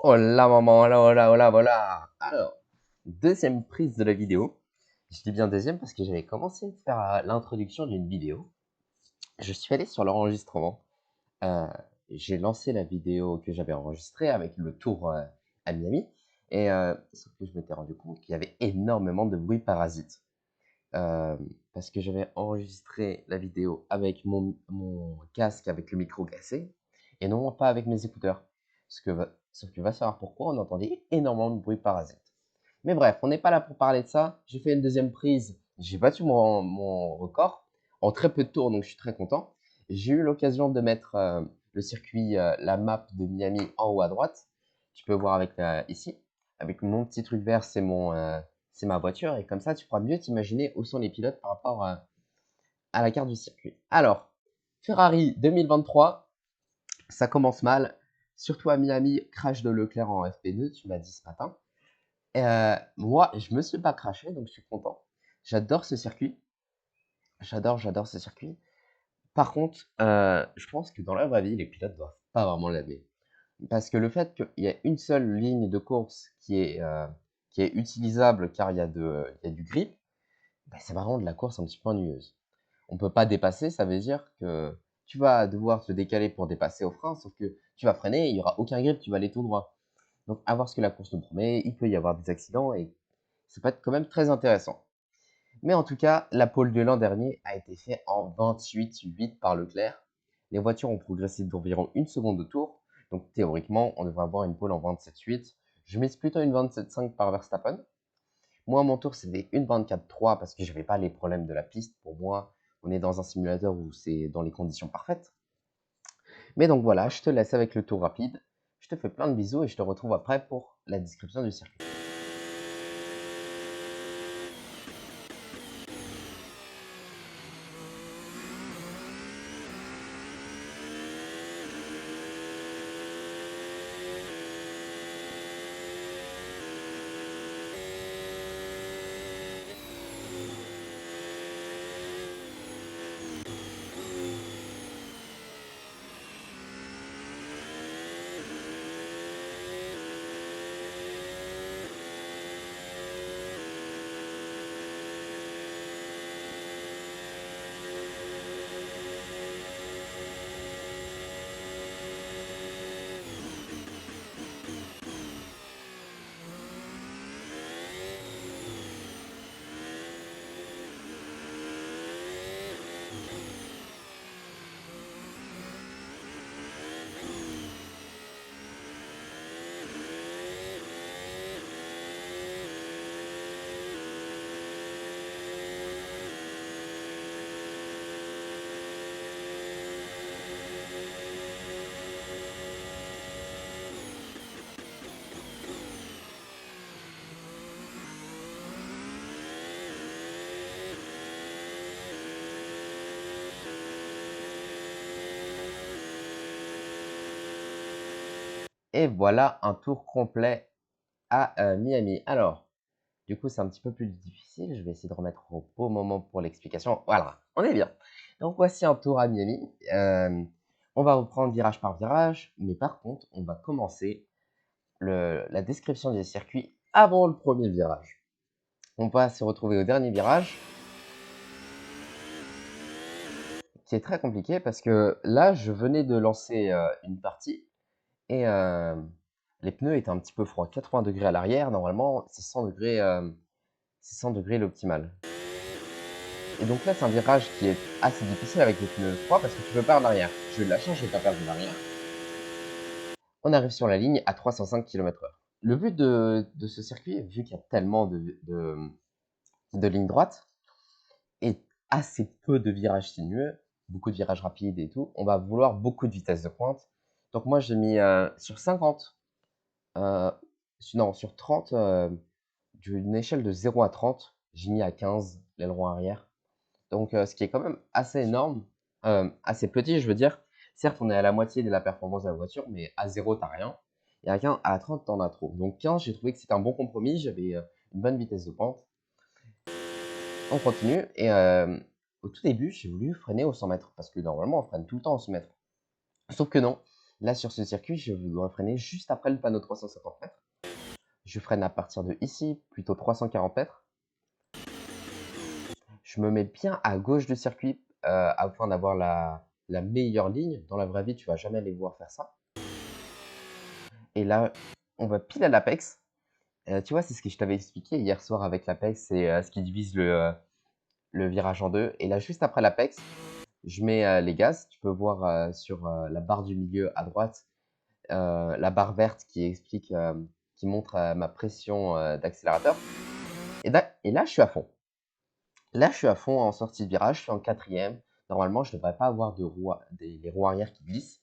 Oh là maman, voilà. Alors, deuxième prise de la vidéo. Je dis bien deuxième parce que j'avais commencé à faire l'introduction d'une vidéo. Je suis allé sur l'enregistrement. Euh, j'ai lancé la vidéo que j'avais enregistrée avec le tour à Miami. Et sauf que je m'étais rendu compte qu'il y avait énormément de bruit parasite. Euh, parce que j'avais enregistré la vidéo avec mon casque avec le micro cassé et non pas avec mes écouteurs. Sauf que va savoir pourquoi on entendait énormément de bruit parasite. Mais bref, on n'est pas là pour parler de ça. J'ai fait une deuxième prise. J'ai battu mon record en très peu de tours, donc je suis très content. J'ai eu l'occasion de mettre le circuit, la map de Miami en haut à droite. Tu peux voir avec ici. Avec mon petit truc vert, c'est ma voiture. Et comme ça, tu pourras mieux t'imaginer où sont les pilotes par rapport à la carte du circuit. Alors, Ferrari 2023, ça commence mal. Surtout à Miami, crash de Leclerc en FP2, tu m'as dit ce matin. Moi, je me suis pas craché, donc je suis content. J'adore ce circuit. J'adore ce circuit. Par contre, je pense que dans la vraie vie, les pilotes doivent pas vraiment l'aimer. Parce que le fait qu'il y a une seule ligne de course qui est utilisable car il y a du grip, bah, c'est vraiment de la course un petit peu ennuyeuse. On peut pas dépasser, ça veut dire que tu vas devoir te décaler pour dépasser au frein, sauf que tu vas freiner, il y aura aucun grip, tu vas aller tout droit. Donc, à voir ce que la course nous promet, il peut y avoir des accidents et ça peut être quand même très intéressant. Mais en tout cas, la pole de l'an dernier a été faite en 28,8 par Leclerc. Les voitures ont progressé d'environ une seconde de tour, donc théoriquement, on devrait avoir une pole en 27,8. Je mise plutôt une 27,5 par Verstappen. Moi, à mon tour, c'était une 24,3 parce que je n'avais pas les problèmes de la piste. Pour moi, on est dans un simulateur où c'est dans les conditions parfaites. Mais donc voilà, je te laisse avec le tour rapide. Je te fais plein de bisous et je te retrouve après pour la description du circuit. Et voilà un tour complet à Miami. Alors, du coup, c'est un petit peu plus difficile. Je vais essayer de remettre au beau moment pour l'explication. Voilà, on est bien. Donc, voici un tour à Miami. On va reprendre virage par virage, mais par contre, on va commencer la description du circuit avant le premier virage. On va se retrouver au dernier virage, qui est très compliqué parce que là, je venais de lancer une partie et les pneus étaient un petit peu froids. 80 degrés à l'arrière, normalement, c'est 100 degrés l'optimal. Et donc là, c'est un virage qui est assez difficile avec les pneus froids parce que tu peux pas en arrière. J'ai eu de la chance, je n'ai pas perdu l'arrière. On arrive sur la ligne à 305 km/h. Le but de ce circuit, vu qu'il y a tellement de lignes droites et assez peu de virages sinueux, beaucoup de virages rapides et tout, on va vouloir beaucoup de vitesse de pointe. Donc moi, j'ai mis sur 50, euh, non, sur 30, d'une échelle de 0 à 30, j'ai mis à 15 l'aileron arrière. Donc, ce qui est quand même assez énorme, assez petit, je veux dire. Certes, on est à la moitié de la performance de la voiture, mais à 0, t'as rien. Et à 15, à 30, t'en as trop. Donc 15, j'ai trouvé que c'était un bon compromis. J'avais une bonne vitesse de pente. On continue. Et au tout début, j'ai voulu freiner au 100 mètres. Parce que normalement, on freine tout le temps au 100 mètres. Sauf que non. Là, sur ce circuit, je dois freiner juste après le panneau 350 mètres. Je freine à partir de ici, plutôt 340 mètres. Je me mets bien à gauche du circuit afin d'avoir la meilleure ligne. Dans la vraie vie, tu vas jamais les voir faire ça. Et là, on va pile à l'apex. Tu vois, c'est ce que je t'avais expliqué hier soir avec l'apex, c'est ce qui divise le virage en deux. Et là, juste après l'apex, je mets les gaz. Tu peux voir sur la barre du milieu à droite, la barre verte qui explique, qui montre ma pression d'accélérateur. Et là, je suis à fond. Là, je suis à fond en sortie de virage, je suis en quatrième. Normalement, je ne devrais pas avoir les roues arrière qui glissent.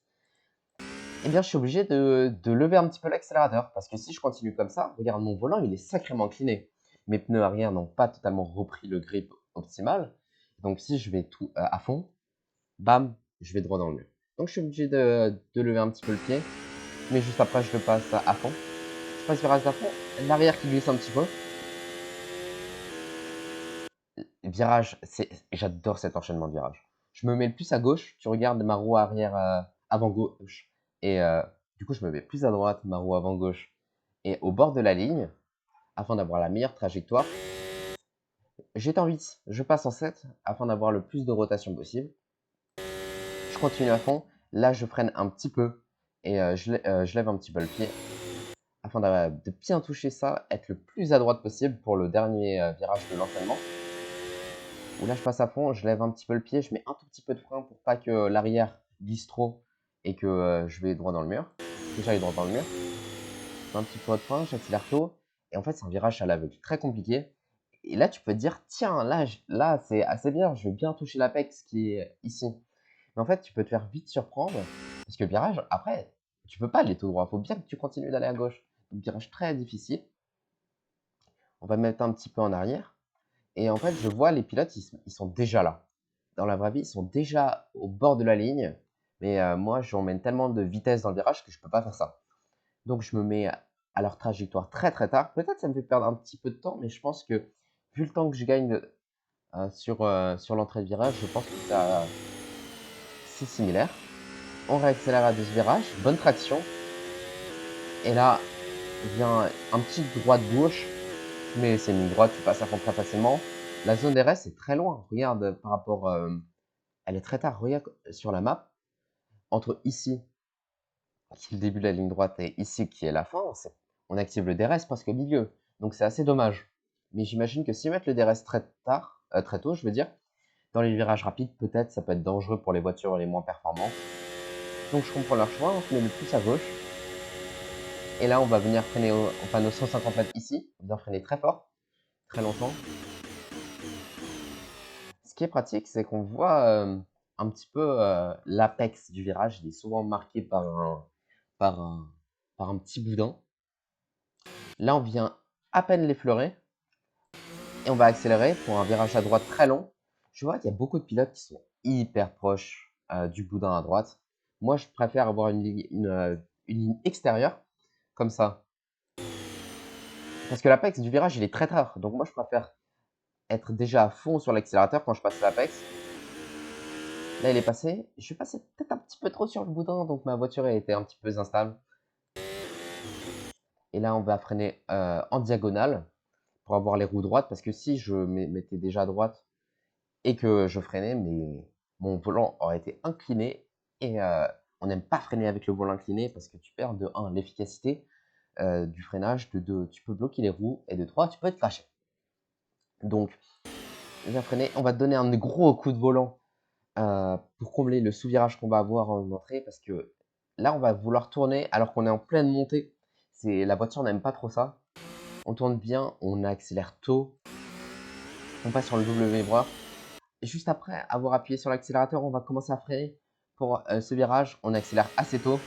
Eh bien, je suis obligé de lever un petit peu l'accélérateur. Parce que si je continue comme ça, regarde, mon volant, il est sacrément incliné. Mes pneus arrière n'ont pas totalement repris le grip optimal. Donc, si je vais tout à fond, bam, je vais droit dans le mur. Donc, je suis obligé de lever un petit peu le pied. Mais juste après, je le passe à fond. Je passe virage à fond. L'arrière qui glisse un petit peu. Virage, j'adore cet enchaînement de virages. Je me mets le plus à gauche, tu regardes ma roue arrière avant gauche, et du coup je me mets plus à droite, ma roue avant gauche, et au bord de la ligne, afin d'avoir la meilleure trajectoire. J'étais en 8, je passe en 7, afin d'avoir le plus de rotation possible. Je continue à fond, là je freine un petit peu, et je lève un petit peu le pied, afin de bien toucher ça, être le plus à droite possible pour le dernier virage de l'entraînement. Où là, je passe à fond, je lève un petit peu le pied, je mets un tout petit peu de frein pour pas que l'arrière glisse trop et que je vais droit dans le mur. Que j'aille droit dans le mur. Je mets un petit peu de frein, j'accélère tôt. Et en fait, c'est un virage à l'aveugle très compliqué. Et là, tu peux te dire, tiens, là c'est assez bien, je vais bien toucher l'apex qui est ici. Mais en fait, tu peux te faire vite surprendre. Parce que le virage, après, tu peux pas aller tout droit. Il faut bien que tu continues d'aller à gauche. Donc, virage très difficile. On va mettre un petit peu en arrière. Et en fait, je vois les pilotes, ils sont déjà là. Dans la vraie vie, ils sont déjà au bord de la ligne. Mais moi, j'emmène tellement de vitesse dans le virage que je ne peux pas faire ça. Donc, je me mets à leur trajectoire très très tard. Peut-être ça me fait perdre un petit peu de temps, mais je pense que vu le temps que je gagne sur l'entrée de virage, je pense que c'est similaire. On réaccélère à 12 virages, bonne traction. Et là, vient un petit droite-gauche. Mais c'est une ligne droite, tu passes à fond très facilement. La zone DRS est très loin. Regarde par rapport. Elle est très tard. Regarde sur la map. Entre ici, qui est le début de la ligne droite, et ici, qui est la fin, on active le DRS presque au milieu. Donc c'est assez dommage. Mais j'imagine que si mettre le DRS très tard, très tôt, je veux dire, dans les virages rapides, peut-être ça peut être dangereux pour les voitures les moins performantes. Donc je comprends leur choix. On se met le plus à gauche. Et là, on va venir freiner au panneau 150 mètres ici. On vient freiner très fort, très longtemps. Ce qui est pratique, c'est qu'on voit un petit peu l'apex du virage. Il est souvent marqué par un, par un petit boudin. Là, on vient à peine l'effleurer et on va accélérer pour un virage à droite très long. Je vois qu'il y a beaucoup de pilotes qui sont hyper proches du boudin à droite. Moi, je préfère avoir une ligne extérieure, comme ça. Parce que l'apex du virage, il est très tard. Donc moi, je préfère être déjà à fond sur l'accélérateur quand je passe l'apex. Là, il est passé. Je suis passé peut-être un petit peu trop sur le boudin, donc ma voiture a été un petit peu instable. Et là, on va freiner en diagonale pour avoir les roues droites, parce que si je mettais déjà à droite et que je freinais, mon volant aurait été incliné. Et on n'aime pas freiner avec le volant incliné parce que tu perds de 1 l'efficacité du freinage, de 2 tu peux bloquer les roues, et de 3 tu peux être fâché. Donc, on va freiner. On va te donner un gros coup de volant pour combler le sous-virage qu'on va avoir en entrée, parce que là, on va vouloir tourner alors qu'on est en pleine montée. La voiture n'aime pas trop ça. On tourne bien, on accélère tôt. On passe sur le double vibreur. Et juste après avoir appuyé sur l'accélérateur, on va commencer à freiner pour ce virage. On accélère assez tôt.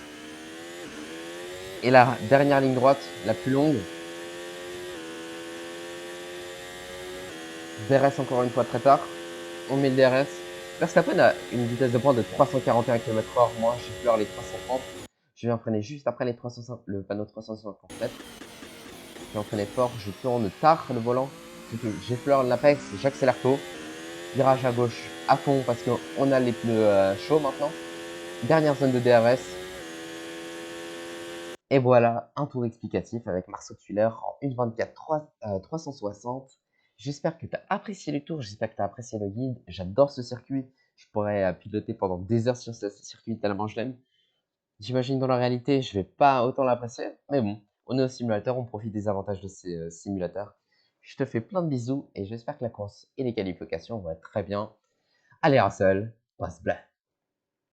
Et la dernière ligne droite, la plus longue. DRS encore une fois très tard. On met le DRS. Verstappen a une vitesse de pointe de 341 km/h. Moi, j'effleure les 330. Je viens freiner juste après le panneau 350 mètres. Je viens freiner fort. Je tourne tard le volant. J'effleure l'apex. J'accélère tôt. Virage à gauche à fond parce qu'on a les pneus chauds maintenant. Dernière zone de DRS. Et voilà, un tour explicatif avec Marceau Tuller en 1.24 360. J'espère que tu as apprécié le tour, j'espère que tu as apprécié le guide. J'adore ce circuit. Je pourrais piloter pendant des heures sur ce circuit tellement je l'aime. J'imagine dans la réalité, je vais pas autant l'apprécier. Mais bon, on est au simulateur, on profite des avantages de ces simulateurs. Je te fais plein de bisous et j'espère que la course et les qualifications vont être très bien. Allez, Russell, passe blah.